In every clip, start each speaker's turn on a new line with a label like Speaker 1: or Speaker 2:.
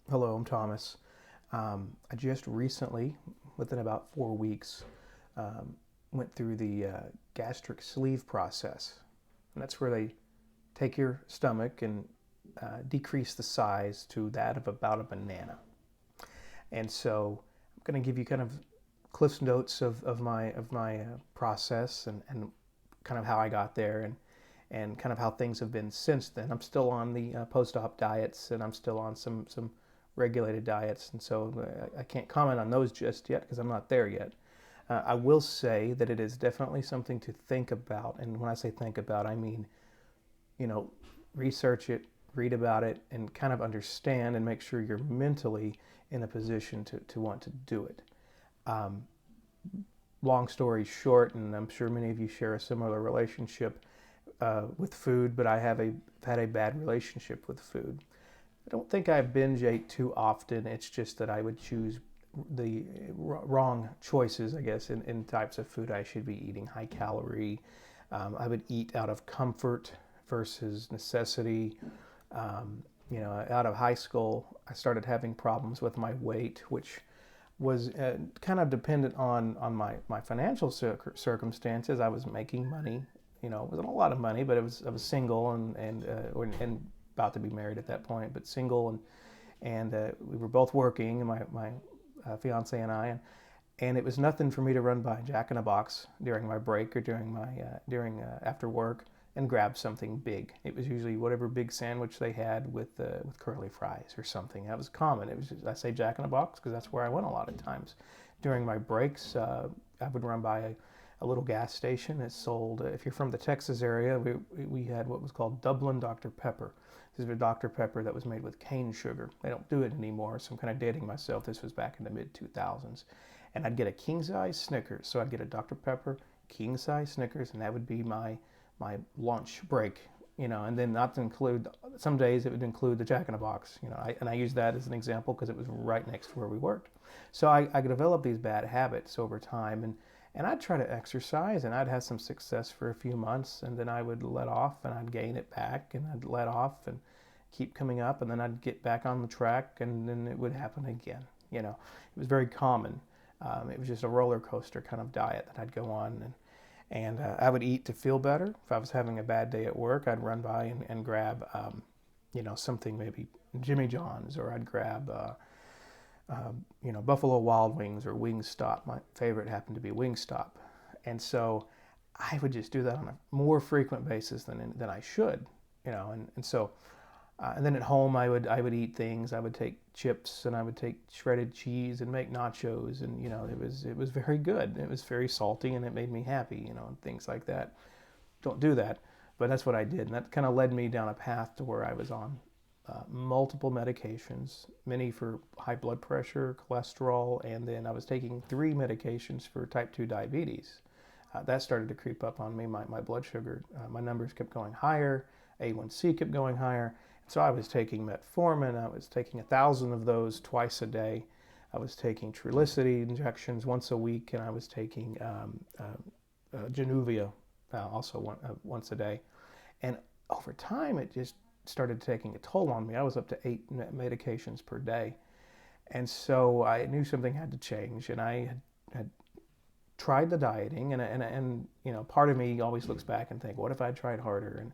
Speaker 1: Hello, I'm Thomas. I just recently, within about 4 weeks, um, went through the gastric sleeve process. And that's where they take your stomach and decrease the size to that of about a banana. And so I'm going to give you kind of cliff notes of my process and kind of how I got there and kind of how things have been since then. I'm still on the post-op diets, and I'm still on some regulated diets, and so I can't comment on those just yet because I'm not there yet. I will say that it is definitely something to think about, and when I say think about, I mean, you know, research it, read about it, and kind of understand and make sure you're mentally in a position to want to do it. Um, Long story short, and I'm sure many of you share a similar relationship with food, but I have had a bad relationship with food. I don't think I binge ate too often. It's just that I would choose the wrong choices, I guess, in types of food I should be eating. High calorie. I would eat out of comfort versus necessity. Out of high school, I started having problems with my weight, which was kind of dependent on my financial circumstances. I was making money. It wasn't a lot of money, but I was single and about to be married at that point, but single, and we were both working, my fiance and I, and it was nothing for me to run by Jack in a Box during my break or during after work and grab something big. It was usually whatever big sandwich they had with curly fries or something. That was common. It was just, I say Jack in a Box because that's where I went a lot of times. During my breaks, I would run by a little gas station that sold. If you're from the Texas area, we had what was called Dublin Dr. Pepper. This is a Dr. Pepper that was made with cane sugar. They don't do it anymore, so I'm kind of dating myself. This was back in the mid 2000s, and I'd get a king size Snickers. So I'd get a Dr. Pepper king size Snickers, and that would be my lunch break. And then not to include, some days it would include the Jack in a Box. And I use that as an example because it was right next to where we worked. So I developed these bad habits over time, and I'd try to exercise, and I'd have some success for a few months, and then I would let off, and I'd gain it back, and I'd let off, and keep coming up, and then I'd get back on the track, and then it would happen again. It was very common. It was just a roller coaster kind of diet that I'd go on, and I would eat to feel better. If I was having a bad day at work, I'd run by and grab, something, maybe Jimmy John's, or I'd grab, Buffalo Wild Wings or Wingstop. My favorite happened to be Wingstop, and so I would just do that on a more frequent basis than I should, and so. And then at home, I would eat things. I would take chips and I would take shredded cheese and make nachos, and it was very good. It was very salty and it made me happy, and things like that. Don't do that, but that's what I did, and that kind of led me down a path to where I was on multiple medications, many for high blood pressure, cholesterol, and then I was taking 3 medications for type 2 diabetes. That started to creep up on me. My blood sugar, my numbers kept going higher, A1C kept going higher. So I was taking metformin. I was taking 1,000 of those twice a day. I was taking Trulicity injections once a week, and I was taking Januvia also once a day. And over time, it just started taking a toll on me. I was up to 8 medications per day, and so I knew something had to change. And I had tried the dieting, and part of me always looks back and think, what if I tried harder?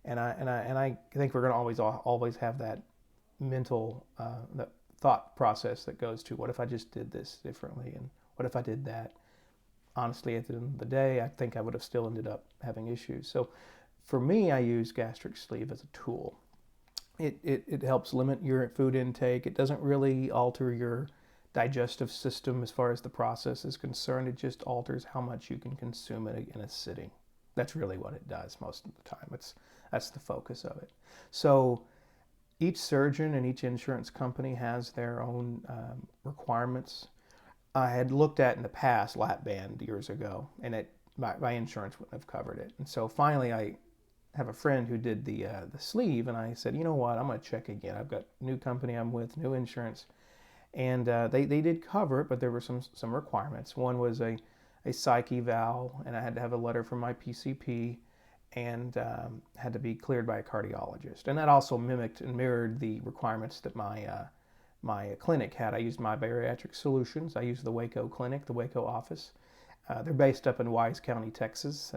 Speaker 1: And I think we're going to always have that mental that thought process that goes to, what if I just did this differently, and what if I did that? Honestly, at the end of the day, I think I would have still ended up having issues. So for me, I use gastric sleeve as a tool. It helps limit your food intake. It doesn't really alter your digestive system as far as the process is concerned. It just alters how much you can consume in a sitting. That's really what it does most of the time. That's the focus of it. So each surgeon and each insurance company has their own requirements. I had looked at in the past lap band years ago, and my insurance wouldn't have covered it. And so finally, I have a friend who did the sleeve, and I said, you know what, I'm going to check again. I've got new company I'm with, new insurance, and they did cover it, but there were some requirements. One was a psych eval, and I had to have a letter from my PCP, and had to be cleared by a cardiologist. And that also mimicked and mirrored the requirements that my clinic had. I used My Bariatric Solutions. I used the Waco clinic, the Waco office. They're based up in Wise County, Texas,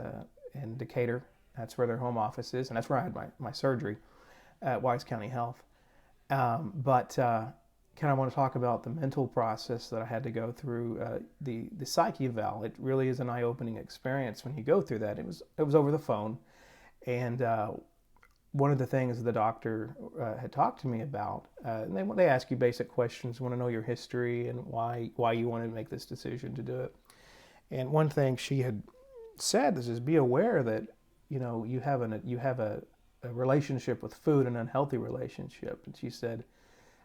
Speaker 1: in Decatur. That's where their home office is, and that's where I had my surgery at Wise County Health. But kind of want to talk about the mental process that I had to go through. The psych eval, it really is an eye-opening experience when you go through that. It was over the phone, and one of the things the doctor had talked to me about, and they ask you basic questions, want to know your history and why you wanted to make this decision to do it. And one thing she had said is be aware that you have a relationship with food, an unhealthy relationship. And she said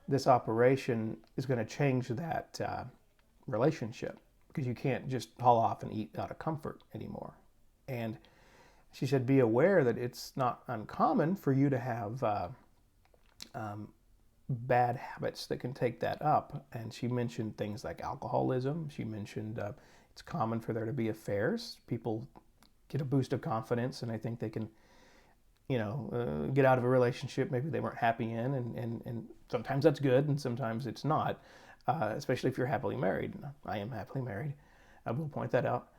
Speaker 1: this operation is going to change that relationship because you can't just haul off and eat out of comfort anymore. And she said, be aware that it's not uncommon for you to have bad habits that can take that up. And she mentioned things like alcoholism. She mentioned it's common for there to be affairs. People get a boost of confidence, and I think they can, get out of a relationship maybe they weren't happy in, and sometimes that's good, and sometimes it's not, especially if you're happily married. I am happily married. I will point that out.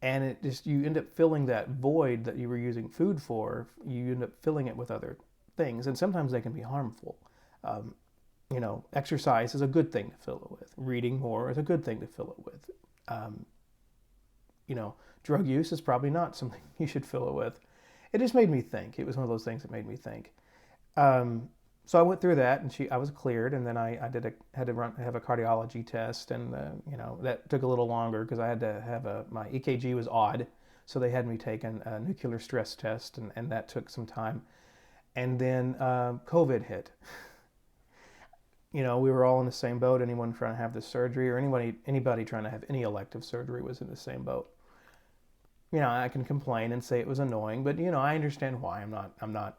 Speaker 1: And it just, you end up filling that void that you were using food for, you end up filling it with other things, and sometimes they can be harmful. Exercise is a good thing to fill it with. Reading more is a good thing to fill it with. Drug use is probably not something you should fill it with. It just made me think. It was one of those things that made me think. So I went through that, and I was cleared, and then I had to have a cardiology test, and that took a little longer because I had to have my EKG was odd, so they had me take a nuclear stress test, and that took some time, and then COVID hit. We were all in the same boat. Anyone trying to have this surgery, or anybody trying to have any elective surgery was in the same boat. I can complain and say it was annoying, but I understand why. I'm not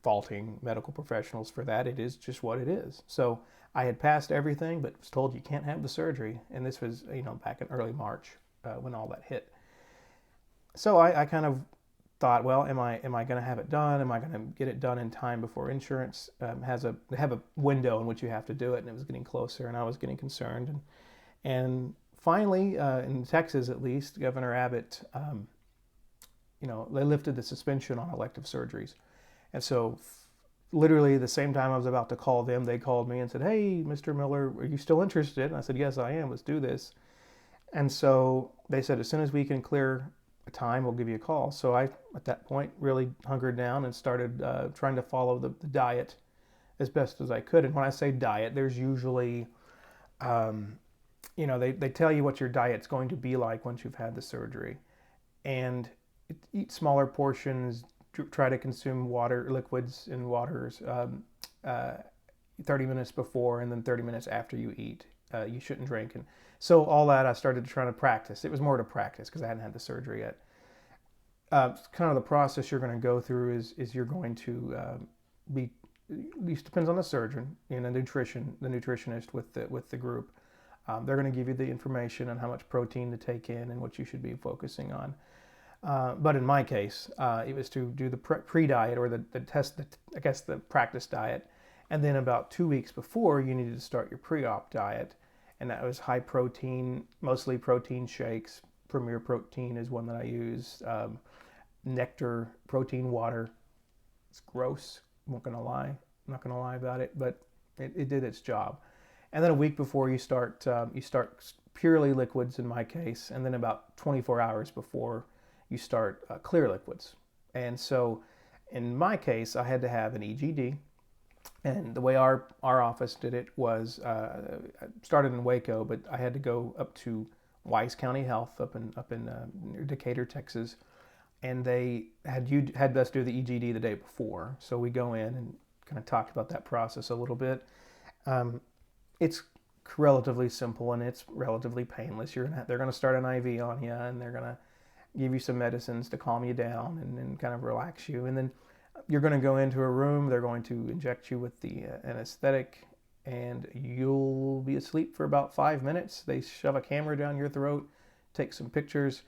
Speaker 1: faulting medical professionals for that. It is just what it is. So I had passed everything, but was told you can't have the surgery. And this was, back in early March when all that hit. So I kind of thought, well, am I going to have it done? Am I going to get it done in time before insurance have a window in which you have to do it? And it was getting closer, and I was getting concerned. And finally, in Texas at least, Governor Abbott, they lifted the suspension on elective surgeries. And so literally the same time I was about to call them, they called me and said, hey, Mr. Miller, are you still interested? And I said, yes, I am. Let's do this. And so they said, as soon as we can clear a time, we'll give you a call. So I, at that point, really hunkered down and started trying to follow the diet as best as I could. And when I say diet, there's usually, they tell you what your diet's going to be like once you've had the surgery. And eat smaller portions, try to consume liquids and waters 30 minutes before and then 30 minutes after you eat. You shouldn't drink. And so all that I started trying to practice. It was more to practice because I hadn't had the surgery yet. Kind of the process you're going to go through is you're going to be, at least depends on the surgeon and the nutritionist with the group. They're going to give you the information on how much protein to take in and what you should be focusing on. But in my case, it was to do the pre-diet or the practice diet. And then about 2 weeks before, you needed to start your pre-op diet. And that was high protein, mostly protein shakes. Premier Protein is one that I use. Nectar, protein water. It's gross. I'm not going to lie about it, but it did its job. And then a week before you start purely liquids in my case. And then about 24 hours before you start clear liquids. And so in my case, I had to have an EGD. And the way our office did it was, I started in Waco, but I had to go up to Wise County Health up in near Decatur, Texas. And they had us do the EGD the day before. So we go in and kind of talked about that process a little bit. It's relatively simple and it's relatively painless. They're going to start an IV on you, and they're going to give you some medicines to calm you down and kind of relax you. And then you're going to go into a room. They're going to inject you with the anesthetic, and you'll be asleep for about 5 minutes. They shove a camera down your throat, take some pictures,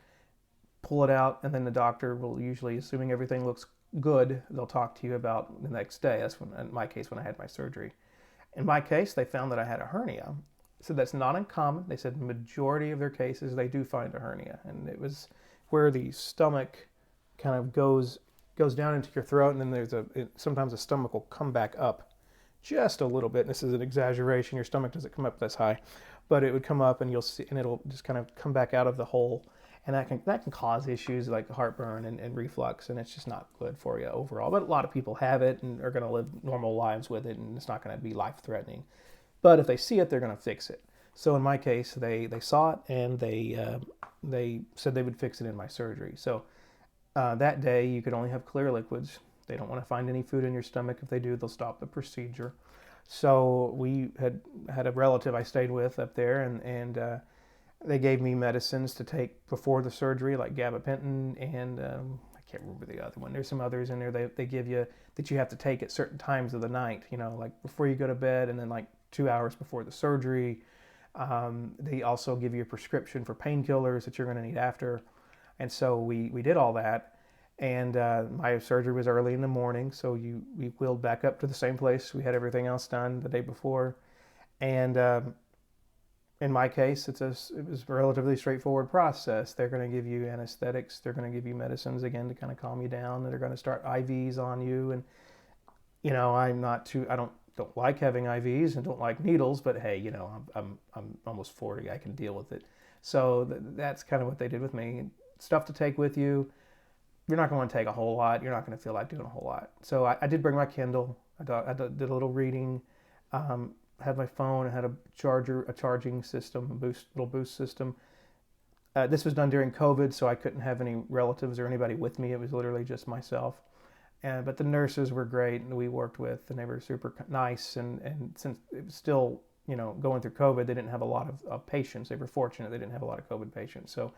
Speaker 1: pull it out, and then the doctor will usually, assuming everything looks good, they'll talk to you about the next day. That's when, in my case, when I had my surgery. In my case, they found that I had a hernia. So that's not uncommon. They said the majority of their cases, they do find a hernia. And it was where the stomach kind of goes down into your throat, and then sometimes the stomach will come back up just a little bit. And this is an exaggeration. Your stomach doesn't come up this high, but it would come up, and you'll see, and it'll just kind of come back out of the hole. And that can cause issues like heartburn and reflux, and it's just not good for you overall. But a lot of people have it and are going to live normal lives with it, and it's not going to be life-threatening. But if they see it, they're going to fix it. So in my case, they saw it, and they said they would fix it in my surgery. So that day, you could only have clear liquids. They don't want to find any food in your stomach. If they do, they'll stop the procedure. So we had a relative I stayed with up there, and they gave me medicines to take before the surgery, like gabapentin, and I can't remember the other one. There's some others in there they give you that you have to take at certain times of the night, like before you go to bed, and then like 2 hours before the surgery. They also give you a prescription for painkillers that you're going to need after. And so we did all that. And my surgery was early in the morning, so we wheeled back up to the same place we had everything else done the day before. And in my case, it was a relatively straightforward process. They're going to give you anesthetics. They're going to give you medicines again to kind of calm you down. And they're going to start IVs on you. And I don't like having IVs and don't like needles, but hey, I'm almost 40. I can deal with it. So that's kind of what they did with me. Stuff to take with you. You're not going to take a whole lot. You're not going to feel like doing a whole lot. So I did bring my Kindle. I did a little reading. Had my phone. I had a charging system, little boost system. This was done during COVID, so I couldn't have any relatives or anybody with me. It was literally just myself. But the nurses were great, and we worked with, and they were super nice. And since it was still, going through COVID, they didn't have a lot of patients. They were fortunate they didn't have a lot of COVID patients, so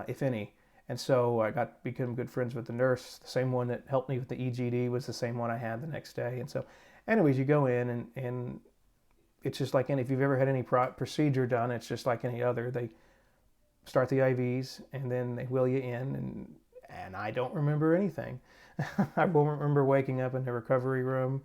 Speaker 1: if any. And so I became good friends with the nurse. The same one that helped me with the EGD was the same one I had the next day. And so, anyways, you go in, and it's just like if you've ever had any procedure done, it's just like any other. They start the IVs, and then they wheel you in, and I don't remember anything. I won't remember waking up in the recovery room.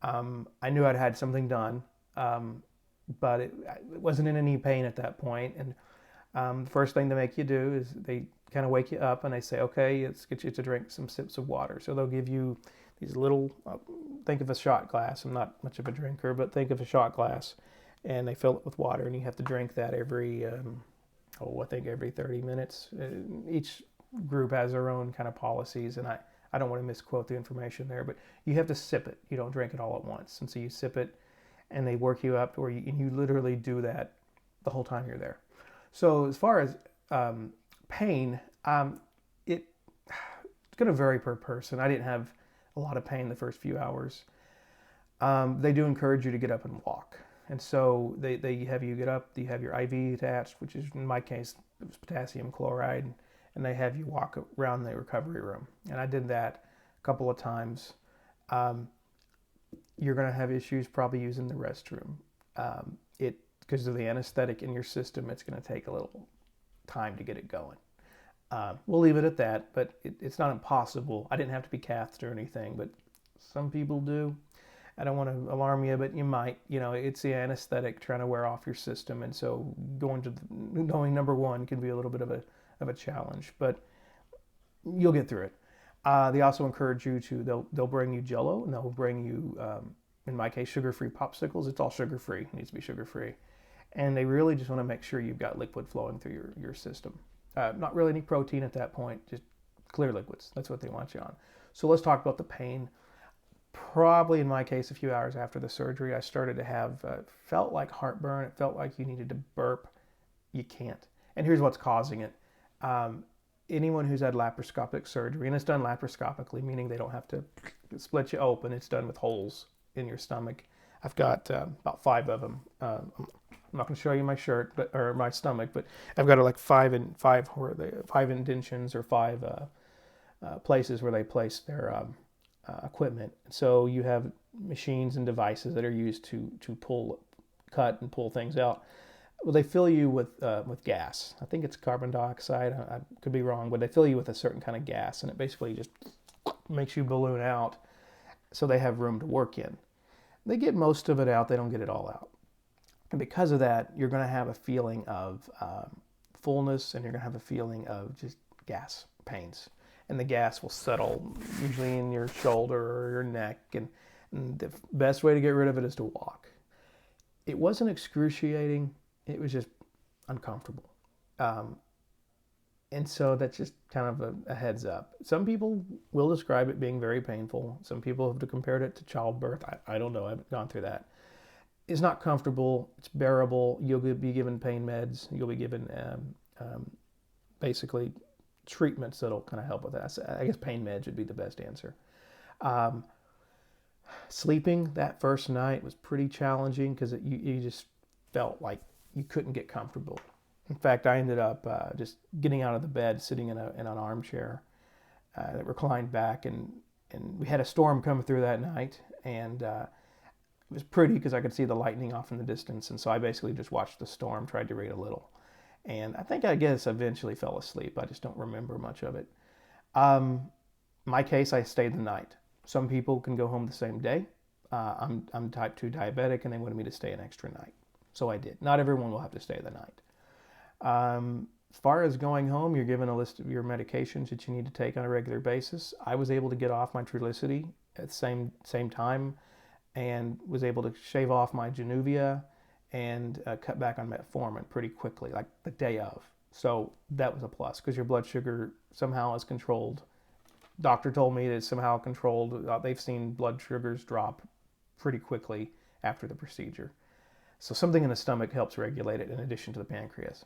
Speaker 1: I knew I'd had something done, but it wasn't in any pain at that point. And the first thing they make you do is they kind of wake you up, and they say, okay, let's get you to drink some sips of water. So they'll give you these little, think of a shot glass. I'm not much of a drinker, but think of a shot glass, and they fill it with water, and you have to drink that every 30 minutes. Each group has their own kind of policies, and I don't want to misquote the information there, but you have to sip it. You don't drink it all at once. And so you sip it, and they work you up, and you literally do that the whole time you're there. So as far as pain, it's going to vary per person. I didn't have a lot of pain the first few hours. They do encourage you to get up and walk. And so they have you get up, you have your IV attached, which is, in my case, it was potassium chloride, and they have you walk around the recovery room. And I did that a couple of times. You're going to have issues probably using the restroom. Because of the anesthetic in your system, it's going to take a little time to get it going. We'll leave it at that, but it's not impossible. I didn't have to be cathed or anything, but some people do. I don't want to alarm you, but you might. It's the anesthetic trying to wear off your system, and so going number one can be a little bit of a challenge, but you'll get through it. They also encourage you they'll bring you Jell-O, and they'll bring you, in my case, sugar-free popsicles. It's all sugar-free. It needs to be sugar-free. And they really just want to make sure you've got liquid flowing through your system. Not really any protein at that point, just clear liquids. That's what they want you on. So let's talk about the pain. Probably in my case, a few hours after the surgery, I started to have, felt like heartburn. It felt like you needed to burp. You can't. And here's what's causing it. Anyone who's had laparoscopic surgery, and it's done laparoscopically, meaning they don't have to split you open. It's done with holes in your stomach. I've got about 5 of them. I'm not going to show you my shirt, or my stomach, but I've got like 5 indentions or 5 places where they place their equipment. So you have machines and devices that are used to cut and pull things out. Well, they fill you with gas. I think it's carbon dioxide. I could be wrong, but they fill you with a certain kind of gas, and it basically just makes you balloon out so they have room to work in. They get most of it out. They don't get it all out. And because of that, you're going to have a feeling of fullness, and you're going to have a feeling of just gas pains. And the gas will settle usually in your shoulder or your neck. And the best way to get rid of it is to walk. It wasn't excruciating. It was just uncomfortable. And so that's just kind of a heads up. Some people will describe it being very painful. Some people have compared it to childbirth. I don't know. I haven't gone through that. It's not comfortable. It's bearable. You'll be given pain meds. You'll be given basically treatments that'll kind of help with that. So I guess pain meds would be the best answer. Sleeping that first night was pretty challenging because you just felt like you couldn't get comfortable. In fact, I ended up just getting out of the bed, sitting in an armchair that reclined back, and we had a storm come through that night, and it was pretty because I could see the lightning off in the distance, and so I basically just watched the storm, tried to read a little, and I guess eventually fell asleep. I just don't remember much of it. My case, I stayed the night. Some people can go home the same day. I'm type 2 diabetic, and they wanted me to stay an extra night, so I did. Not everyone will have to stay the night. As far as going home, you're given a list of your medications that you need to take on a regular basis. I was able to get off my Trulicity at the same time, and was able to shave off my Januvia and cut back on metformin pretty quickly, like the day of. So that was a plus because your blood sugar somehow is controlled. Doctor told me that it's somehow controlled. They've seen blood sugars drop pretty quickly after the procedure. So something in the stomach helps regulate it in addition to the pancreas.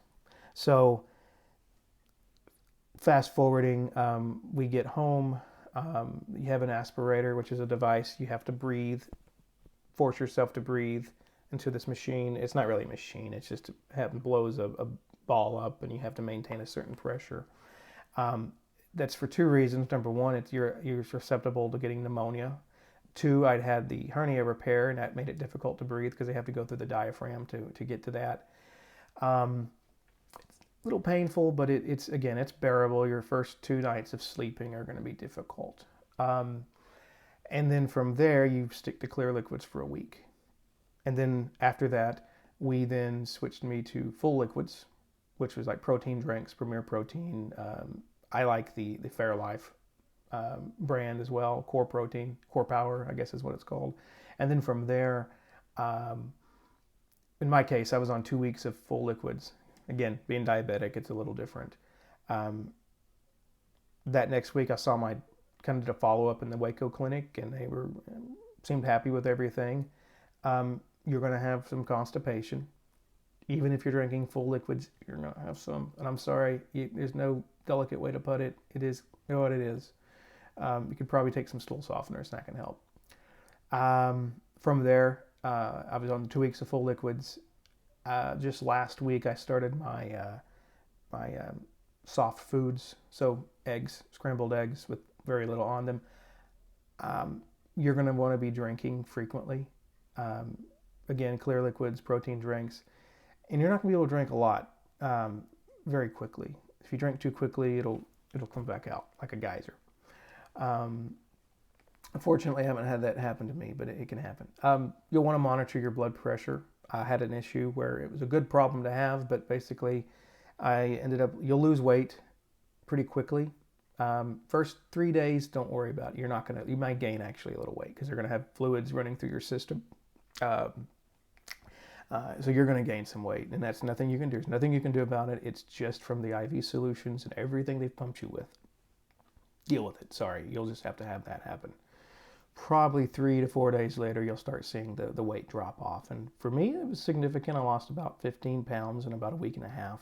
Speaker 1: So fast forwarding, we get home. You have an aspirator, which is a device. You have to breathe, force yourself to breathe into this machine. It's not really a machine. It's just blows a ball up, and you have to maintain a certain pressure. That's for two reasons. Number one, you're susceptible to getting pneumonia. Two, I'd had the hernia repair, and that made it difficult to breathe because they have to go through the diaphragm to get to that. A little painful, but it's bearable. Your first 2 nights of sleeping are going to be difficult. And then from there, you stick to clear liquids for a week. And then after that, we then switched me to full liquids, which was like protein drinks, Premier Protein. I like the Fairlife brand as well, Core Protein, Core Power, I guess is what it's called. And then from there, in my case, I was on 2 weeks of full liquids. Again, being diabetic, it's a little different. That next week, I saw kind of did a follow-up in the Waco clinic, and they seemed happy with everything. You're going to have some constipation. Even if you're drinking full liquids, you're going to have some. And I'm sorry, there's no delicate way to put it. It is what it is. You could probably take some stool softeners, and that can help. From there, I was on 2 weeks of full liquids. Just last week, I started my soft foods, so eggs, scrambled eggs with very little on them. You're going to want to be drinking frequently. Again, clear liquids, protein drinks, and you're not going to be able to drink a lot very quickly. If you drink too quickly, it'll come back out like a geyser. Unfortunately, I haven't had that happen to me, but it can happen. You'll want to monitor your blood pressure. I had an issue where it was a good problem to have, but basically you'll lose weight pretty quickly. First 3 days, don't worry about it. You might gain actually a little weight because you're going to have fluids running through your system. So you're going to gain some weight, and that's nothing you can do. There's nothing you can do about it. It's just from the IV solutions and everything they've pumped you with. Deal with it. Sorry, you'll just have to have that happen. Probably 3 to 4 days later, you'll start seeing the weight drop off. And for me, it was significant. I lost about 15 pounds in about a week and a half.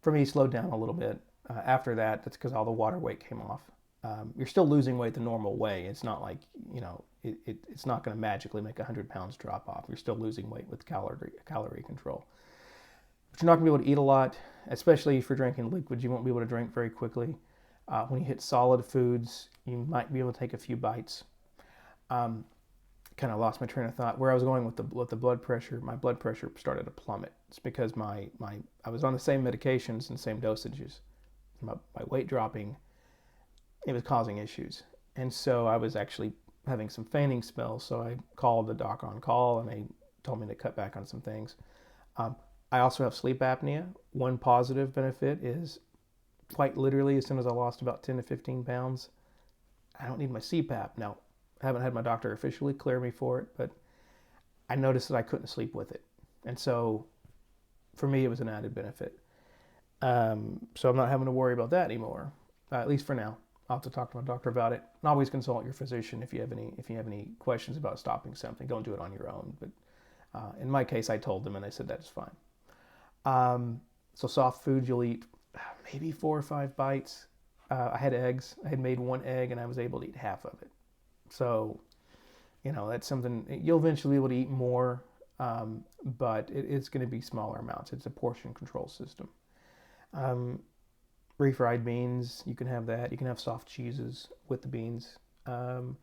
Speaker 1: For me, it slowed down a little bit. After that, that's because all the water weight came off. You're still losing weight the normal way. It's not like, it's not going to magically make 100 pounds drop off. You're still losing weight with calorie control. But you're not going to be able to eat a lot, especially if you're drinking liquids. You won't be able to drink very quickly. When you hit solid foods, you might be able to take a few bites. Kind of lost my train of thought. Where I was going with the blood pressure, my blood pressure started to plummet. It's because I was on the same medications and same dosages. My weight dropping, it was causing issues. And so I was actually having some fainting spells, so I called the doc on call, and they told me to cut back on some things. Um, I also have sleep apnea. One positive benefit is quite literally, as soon as I lost about 10 to 15 pounds, I don't need my CPAP. Now, I haven't had my doctor officially clear me for it, but I noticed that I couldn't sleep with it. And so for me, it was an added benefit. So I'm not having to worry about that anymore, at least for now. I'll have to talk to my doctor about it. And always consult your physician if you have any questions about stopping something. Don't do it on your own. But in my case, I told them, and they said that's fine. So soft foods, you'll eat maybe 4 or 5 bites. I had eggs. I had made 1 egg, and I was able to eat half of it. So, that's something you'll eventually be able to eat more, but it's going to be smaller amounts. It's a portion control system. Refried beans, you can have that. You can have soft cheeses with the beans. The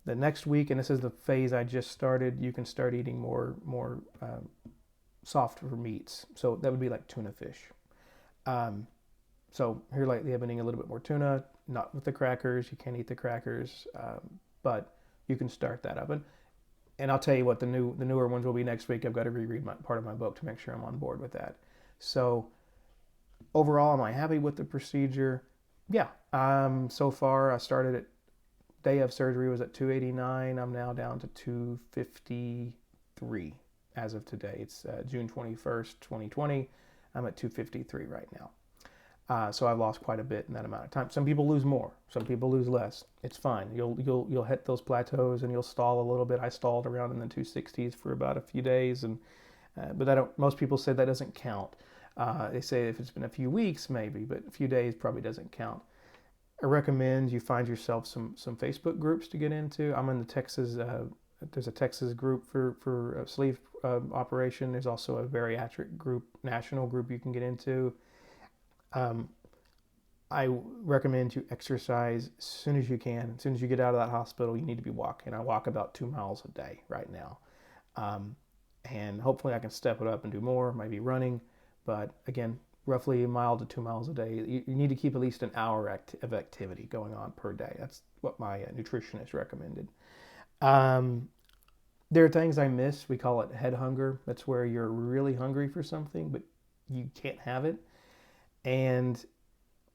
Speaker 1: next week, and this is the phase I just started, you can start eating more softer meats. So that would be like tuna fish. So here lately I've been eating a little bit more tuna, not with the crackers. You can't eat the crackers, but you can start that up. And I'll tell you what, the newer ones will be next week. I've got to reread part of my book to make sure I'm on board with that. So overall, am I happy with the procedure? Yeah. So far, I started at day of surgery was at 289. I'm now down to 253 as of today. It's June 21st, 2020. I'm at 253 right now. So I've lost quite a bit in that amount of time. Some people lose more. Some people lose less. It's fine. You'll hit those plateaus and you'll stall a little bit. I stalled around in the 260s for about a few days, but most people say that doesn't count. They say if it's been a few weeks, maybe, but a few days probably doesn't count. I recommend you find yourself some Facebook groups to get into. I'm in the Texas. There's a Texas group for a sleeve operation. There's also a bariatric group, national group you can get into. I recommend you exercise as soon as you can. As soon as you get out of that hospital, you need to be walking. I walk about 2 miles a day right now. And hopefully I can step it up and do more, maybe running. But again, roughly 1 mile to 2 miles a day. You need to keep at least an hour of activity going on per day. That's what my nutritionist recommended. There are things I miss. We call it head hunger. That's where you're really hungry for something, but you can't have it. And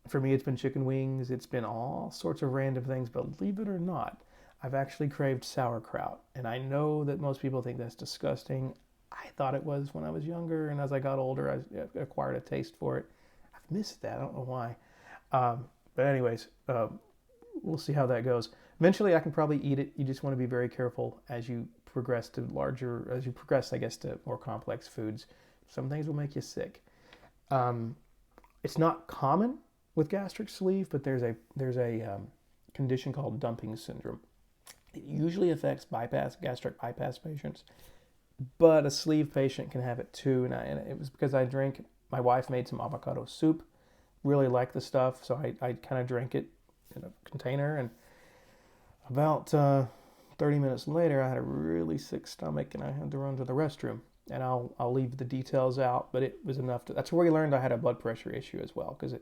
Speaker 1: for me, it's been chicken wings. It's been all sorts of random things. But believe it or not, I've actually craved sauerkraut. And I know that most people think that's disgusting. I thought it was when I was younger. And as I got older, I acquired a taste for it. I've missed that. I don't know why. But anyways, we'll see how that goes. Eventually, I can probably eat it. You just want to be very careful as you progress, to more complex foods. Some things will make you sick. It's not common with gastric sleeve, but there's a condition called dumping syndrome. It usually affects gastric bypass patients, but a sleeve patient can have it too. And it was because my wife made some avocado soup, really liked the stuff, so I kind of drank it in a container, and about 30 minutes later, I had a really sick stomach, and I had to run to the restroom. And I'll leave the details out, but it was enough that's where we learned I had a blood pressure issue as well, because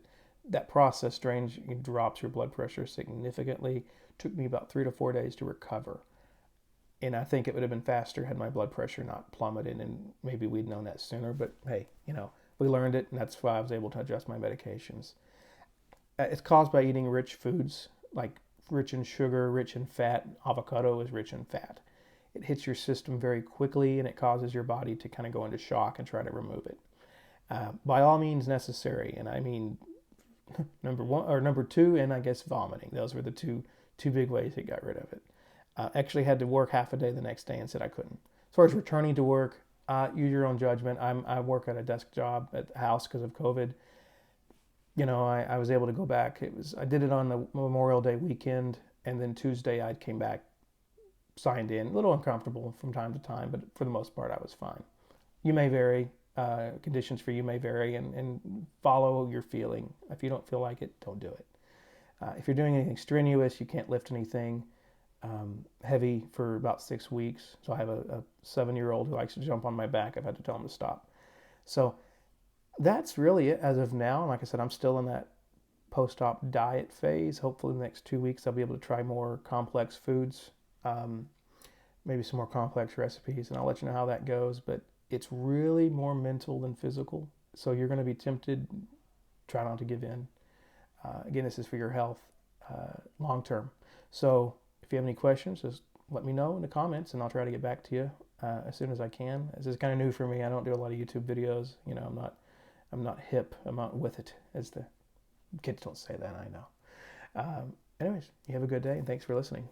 Speaker 1: that process drops your blood pressure significantly. It took me about 3 to 4 days to recover. And I think it would have been faster had my blood pressure not plummeted, and maybe we'd known that sooner. But hey, we learned it, and that's why I was able to adjust my medications. It's caused by eating rich foods, like rich in sugar, rich in fat. Avocado is rich in fat. It hits your system very quickly, and it causes your body to kind of go into shock and try to remove it. By all means necessary, and I mean number 2, and I guess vomiting. Those were the two big ways it got rid of it. Actually had to work half a day the next day and said I couldn't. As far as returning to work, use your own judgment. I work at a desk job at the house because of COVID. I was able to go back. I did it on the Memorial Day weekend, and then Tuesday I came back, signed in. A little uncomfortable from time to time, but for the most part I was fine. You may vary. Conditions for you may vary, and follow your feeling. If you don't feel like it, don't do it. If you're doing anything strenuous, you can't lift anything heavy for about 6 weeks. So I have a 7-year-old who likes to jump on my back. I've had to tell him to stop. So that's really it as of now. And like I said, I'm still in that post-op diet phase. Hopefully in the next 2 weeks I'll be able to try more complex foods maybe some more complex recipes, and I'll let you know how that goes. But it's really more mental than physical. So you're going to be tempted. Try not to give in. Again, this is for your health long term. So if you have any questions, just let me know in the comments, and I'll try to get back to you as soon as I can. This is kind of new for me. I don't do a lot of YouTube videos. You know, I'm not hip. I'm not with it, as the kids don't say that. I know. Anyways, you have a good day, and thanks for listening.